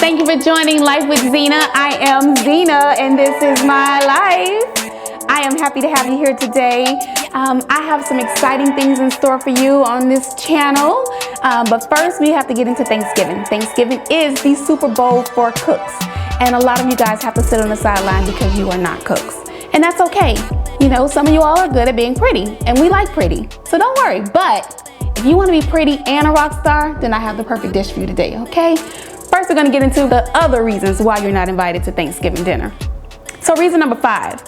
Thank you for joining Life with Zena. I am Zena and this is my life. I am happy to have you here today. I have some exciting things in store for you on this channel. But first we have to get into Thanksgiving. Thanksgiving is the Super Bowl for cooks. And a lot of you guys have to sit on the sideline because you are not cooks. And that's okay. You know, some of you all are good at being pretty and we like pretty. So don't worry. But if you want to be pretty and a rock star, then I have the perfect dish for you today, okay? First, we're going to get into the other reasons why you're not invited to Thanksgiving dinner. So reason number 5,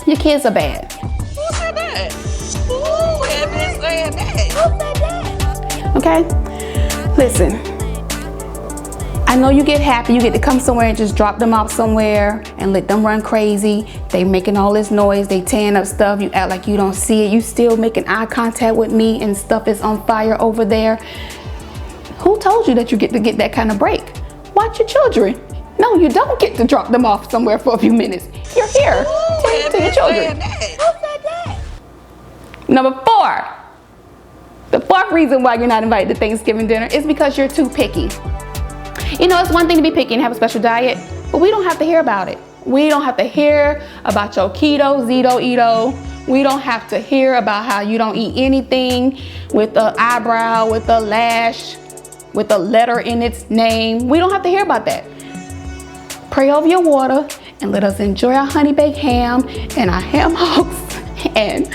your kids are bad. Who said that? Who have been saying that? Who said that? Okay? Listen, I know you get happy, you get to come somewhere and just drop them off somewhere and let them run crazy. They making all this noise, they tearing up stuff, you act like you don't see it, you still making eye contact with me and stuff is on fire over there. Who told you that you get to get that kind of break? Watch your children. No, you don't get to drop them off somewhere for a few minutes. You're here. Tend to your children. Who said that? Number 4. The 4th reason why you're not invited to Thanksgiving dinner is because you're too picky. You know, it's one thing to be picky and have a special diet, but we don't have to hear about it. We don't have to hear about your keto, Zito, We don't have to hear about how you don't eat anything with an eyebrow, with a lash, with a letter in its name. We don't have to hear about that. Pray over your water and let us enjoy our honey baked ham and our ham hocks and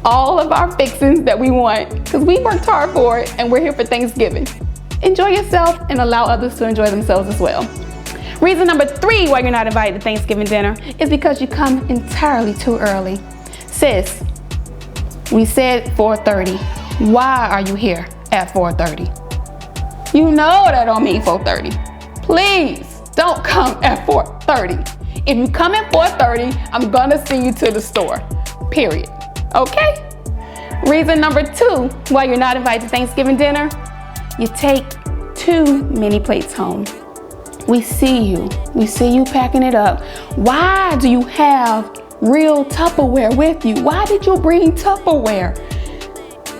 all of our fixings that we want, because we worked hard for it and we're here for Thanksgiving. Enjoy yourself and allow others to enjoy themselves as well. Reason number 3 why you're not invited to Thanksgiving dinner is because you come entirely too early. Sis, we said 4:30. Why are you here at 4:30? You know that don't mean 4:30. Please don't come at 4:30. If you come at 4:30, I'm gonna send you to the store, period. Okay? Reason number 2 why you're not invited to Thanksgiving dinner, you take too many plates home. We see you packing it up. Why do you have real Tupperware with you? Why did you bring Tupperware?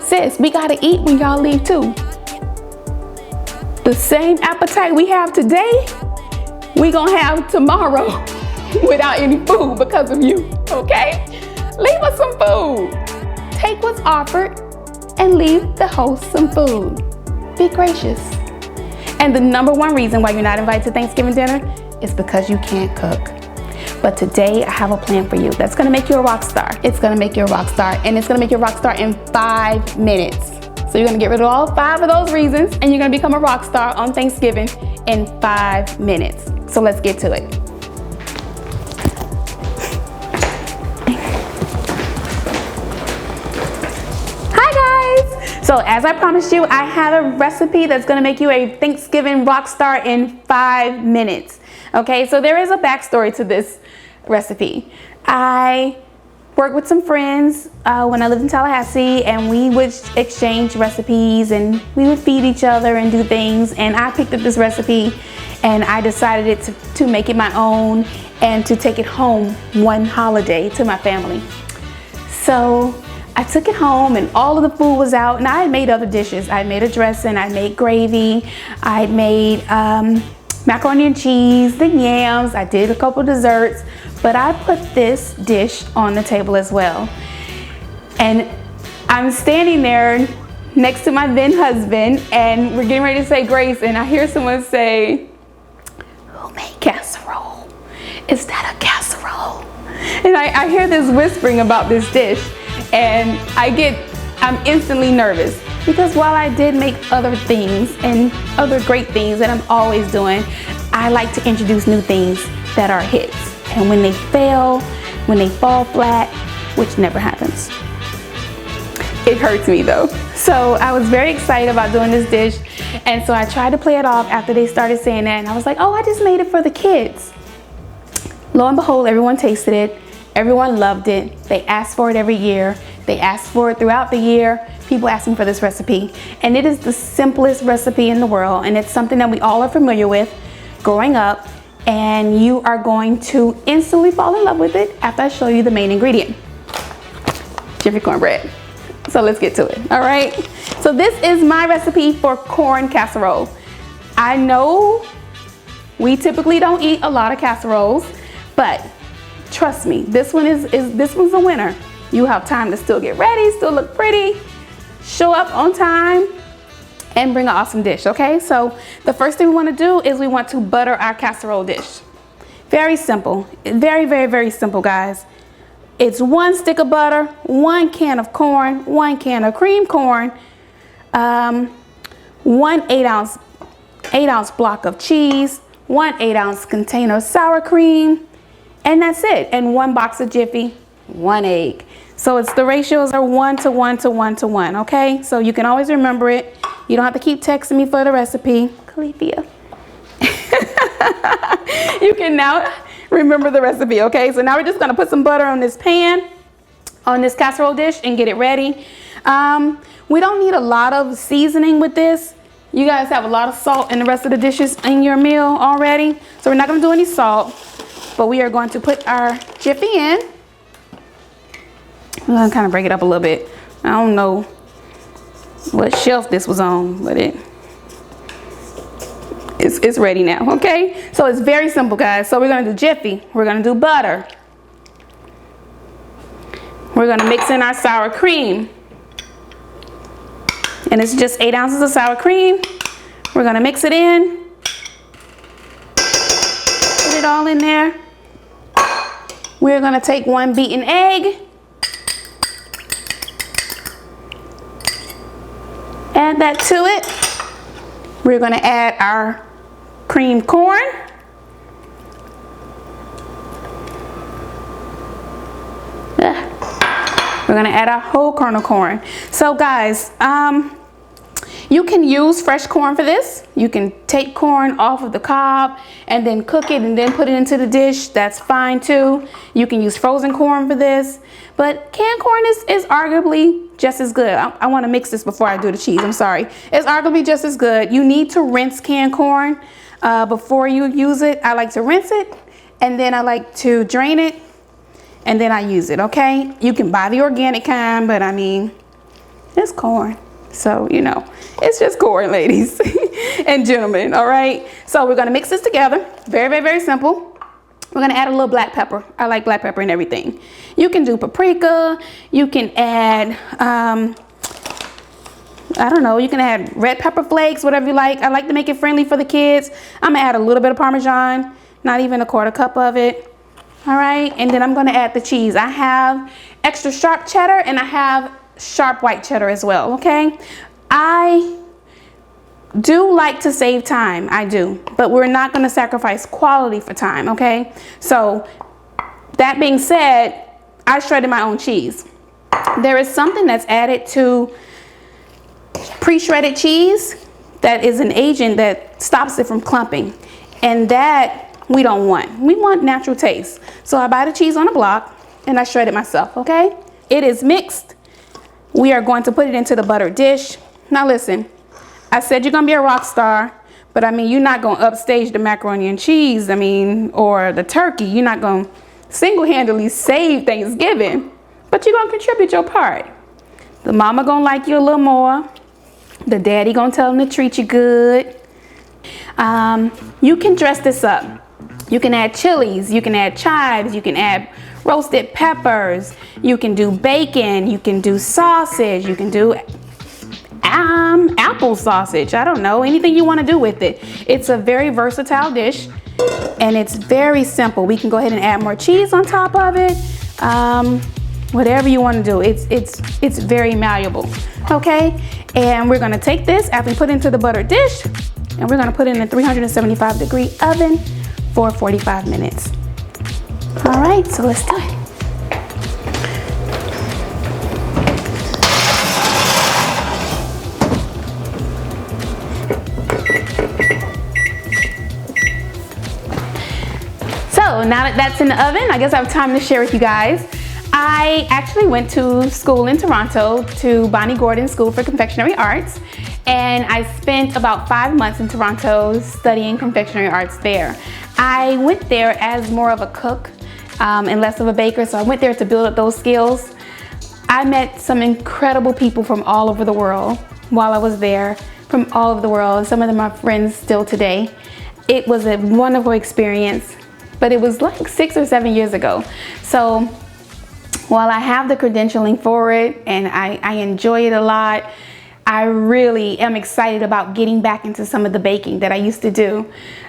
Sis, we gotta eat when y'all leave too. The same appetite we have today, we gonna have tomorrow without any food because of you, okay? Leave us some food. Take what's offered and leave the host some food. Be gracious. And the number 1 reason why you're not invited to Thanksgiving dinner is because you can't cook. But today I have a plan for you that's gonna make you a rock star. It's gonna make you a rock star, and it's gonna make you a rock star in 5 minutes. So you're gonna get rid of all 5 of those reasons and you're gonna become a rock star on Thanksgiving in 5 minutes. So let's get to it. Hi guys! So as I promised you, I have a recipe that's gonna make you a Thanksgiving rock star in 5 minutes. Okay, so there is a backstory to this recipe. I worked with some friends when I lived in Tallahassee, and we would exchange recipes and we would feed each other and do things, and I picked up this recipe and I decided to make it my own and to take it home one holiday to my family. So I took it home and all of the food was out, and I had made other dishes. I had made a dressing, I made gravy, I had made macaroni and cheese, the yams, I did a couple desserts, but I put this dish on the table as well. And I'm standing there next to my then husband and we're getting ready to say grace, and I hear someone say, "Who made casserole? Is that a casserole?" And I hear this whispering about this dish, and I'm instantly nervous, because while I did make other things and other great things that I'm always doing, I like to introduce new things that are hits. And when they fail, when they fall flat, which never happens, it hurts me though. So I was very excited about doing this dish, and so I tried to play it off after they started saying that, and I was like, oh, I just made it for the kids. Lo and behold, everyone tasted it. Everyone loved it. They asked for it every year. They asked for it throughout the year. People ask me for this recipe, and it is the simplest recipe in the world, and it's something that we all are familiar with growing up, and you are going to instantly fall in love with it after I show you the main ingredient, Jiffy cornbread. So let's get to it, all right? So this is my recipe for corn casserole. I know We typically don't eat a lot of casseroles, but trust me, this one's a winner. You have time to still get ready, still look pretty, show up on time, and bring an awesome dish, okay? So the first thing we want to do is we want to butter our casserole dish. Very simple, very, very, very simple, guys. It's 1 stick of butter, 1 can of corn, 1 can of cream corn, 1 8-ounce block of cheese, 1 8-ounce container of sour cream, and that's it. And 1 box of Jiffy, 1 egg. So it's the ratios are 1 to 1 to 1 to 1, okay? So you can always remember it. You don't have to keep texting me for the recipe. Califia. You can now remember the recipe, okay? So now we're just gonna put some butter on this pan, on this casserole dish, and get it ready. We don't need a lot of seasoning with this. You guys have a lot of salt in the rest of the dishes in your meal already. So we're not gonna do any salt, but we are going to put our Jiffy in. I'm gonna kind of break it up a little bit. I don't know what shelf this was on, but it's ready now, okay? So it's very simple, guys. So we're gonna do Jiffy, we're gonna do butter. We're gonna mix in our sour cream. And it's just 8 ounces of sour cream. We're gonna mix it in. Put it all in there. We're gonna take 1 beaten egg. Add that to it. We're gonna add our creamed corn. We're gonna add our whole kernel corn. So guys, you can use fresh corn for this. You can take corn off of the cob and then cook it and then put it into the dish. That's fine too. You can use frozen corn for this, but canned corn is arguably just as good. I want to mix this before I do the cheese. I'm sorry. It's arguably just as good. You need to rinse canned corn before you use it. I like to rinse it and then I like to drain it and then I use it, okay? You can buy the organic kind, but I mean, it's corn. So, you know, it's just corn, ladies and gentlemen, all right? So we're gonna mix this together. Very, very, very simple. We're gonna add a little black pepper. I like black pepper in everything. You can do paprika. You can add, I don't know, you can add red pepper flakes, whatever you like. I like to make it friendly for the kids. I'm gonna add a little bit of Parmesan, not even a 1/4 cup of it. All right, and then I'm gonna add the cheese. I have extra sharp cheddar and I have sharp white cheddar as well, okay? I do like to save time, I do, but we're not gonna sacrifice quality for time, okay? So that being said, I shredded my own cheese. There is something that's added to pre-shredded cheese that is an agent that stops it from clumping, and that we don't want. We want natural taste. So I buy the cheese on a block and I shred it myself, okay? It is mixed. We are going to put it into the buttered dish. Now listen, I said you're gonna be a rock star, but I mean, you're not gonna upstage the macaroni and cheese, I mean, or the turkey. You're not gonna single-handedly save Thanksgiving, but you're gonna contribute your part. The mama gonna like you a little more. The daddy gonna tell him to treat you good. You can dress this up. You can add chilies, you can add chives, you can add roasted peppers, you can do bacon, you can do sausage, you can do apple sausage. I don't know, anything you want to do with it. It's a very versatile dish and it's very simple. We can go ahead and add more cheese on top of it. Whatever you want to do. It's very malleable. Okay, and we're going to take this after we put it into the buttered dish and we're going to put it in a 375-degree oven for 45 minutes. All right, so let's do it. So now that that's in the oven, I guess I have time to share with you guys. I actually went to school in Toronto, to Bonnie Gordon School for Confectionery Arts, and I spent about 5 months in Toronto studying confectionery arts there. I went there as more of a cook and less of a baker, so I went there to build up those skills. I met some incredible people from all over the world while I was there, from all over the world. Some of them are friends still today. it was a wonderful experience, but it was like 6 or 7 years ago. So while I have the credentialing for it and I enjoy it a lot, I really am excited about getting back into some of the baking that I used to do.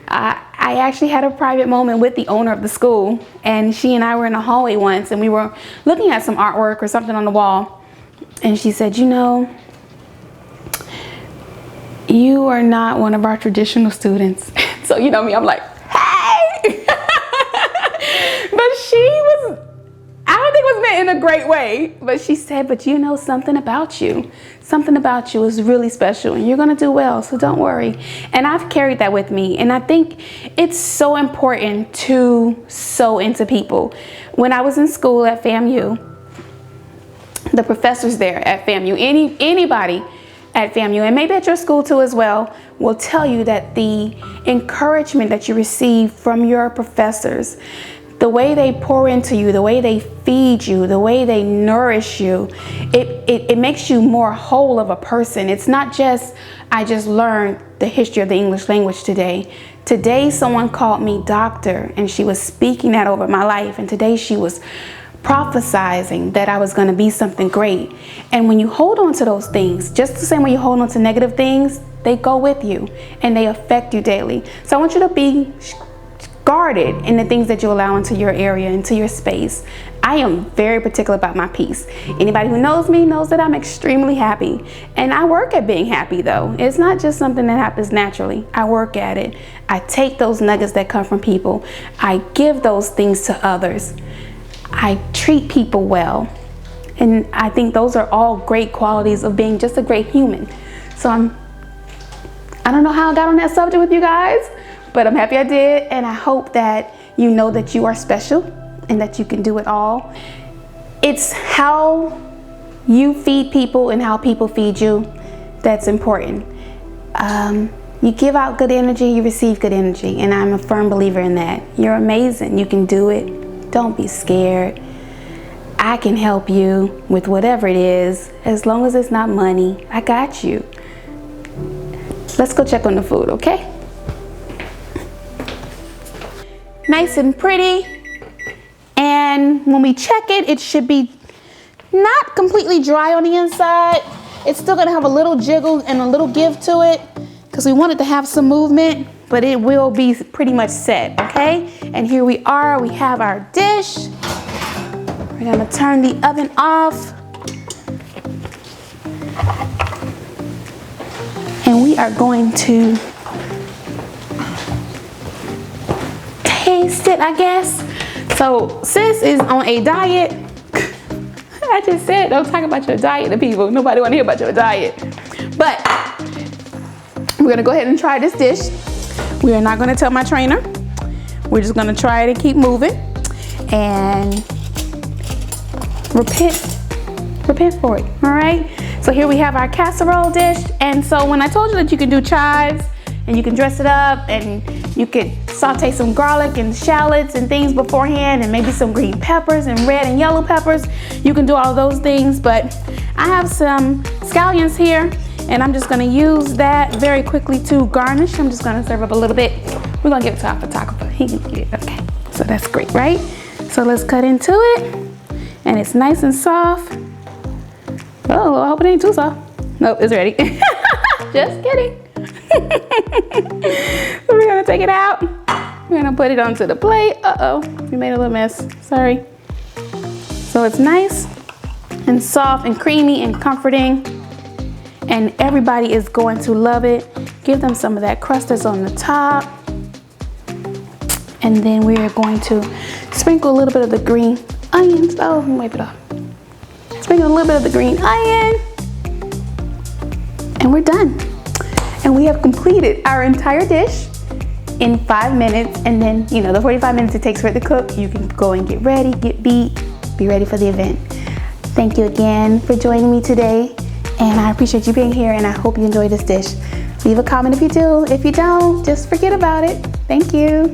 I actually had a private moment with the owner of the school, and she and I were in a hallway once, and we were looking at some artwork or something on the wall, and she said, you know, you are not one of our traditional students. So you know me, I'm like, hey! But she was, I don't think it was meant in a great way, but she said, but you know, something about you is really special, and you're gonna do well, so don't worry. And I've carried that with me, and I think it's so important to sow into people. When I was in school at FAMU, the professors there at FAMU, anybody at FAMU, and maybe at your school too as well, will tell you that the encouragement that you receive from your professors, the way they pour into you, the way they feed you, the way they nourish you, it makes you more whole of a person. It's not just, I just learned the history of the English language today. Today someone called me doctor, and she was speaking that over my life, and today she was prophesizing that I was going to be something great. And when you hold on to those things, just the same way you hold on to negative things, they go with you and they affect you daily. So I want you to be guarded in the things that you allow into your area, into your space. I am very particular about my peace. Anybody who knows me knows that I'm extremely happy, and I work at being happy though. It's not just something that happens naturally. I work at it. I take those nuggets that come from people. I give those things to others. I treat people well, and I think those are all great qualities of being just a great human. So I don't know how I got on that subject with you guys, but I'm happy I did, and I hope that you know that you are special and that you can do it all. It's how you feed people and how people feed you that's important. You give out good energy, you receive good energy, and I'm a firm believer in that. You're amazing. You can do it. Don't be scared. I can help you with whatever it is, as long as it's not money. I got you. Let's go check on the food, okay? Nice and pretty. And when we check it, it should be not completely dry on the inside. It's still gonna have a little jiggle and a little give to it, because we want it to have some movement, but it will be pretty much set, okay? And here we are, we have our dish. We're gonna turn the oven off. And we are going to taste it, I guess. So sis is on a diet. I just said, don't talk about your diet to people. Nobody wanna hear about your diet. But we're gonna go ahead and try this dish. We are not gonna tell my trainer. We're just gonna try it and keep moving. And repent for it, all right? So here we have our casserole dish. And so when I told you that you can do chives and you can dress it up and you could saute some garlic and shallots and things beforehand, and maybe some green peppers and red and yellow peppers, you can do all those things. But I have some scallions here, and I'm just gonna use that very quickly to garnish. I'm just gonna serve up a little bit. We're gonna give it to our photographer. He can get it, okay. So that's great, right? So let's cut into it. And it's nice and soft. Oh, I hope it ain't too soft. Nope, it's ready. Just kidding. So we're gonna take it out. We're gonna put it onto the plate. Uh-oh, we made a little mess, sorry. So it's nice and soft and creamy and comforting. And everybody is going to love it. Give them some of that crust that's on the top. And then we are going to sprinkle a little bit of the green onions. Oh, wipe it off. Sprinkle a little bit of the green onion. And we're done. And we have completed our entire dish in 5 minutes. And then, you know, the 45 minutes it takes for it to cook, you can go and get ready, get beat, be ready for the event. Thank you again for joining me today. And I appreciate you being here, and I hope you enjoy this dish. Leave a comment if you do. If you don't, just forget about it. Thank you.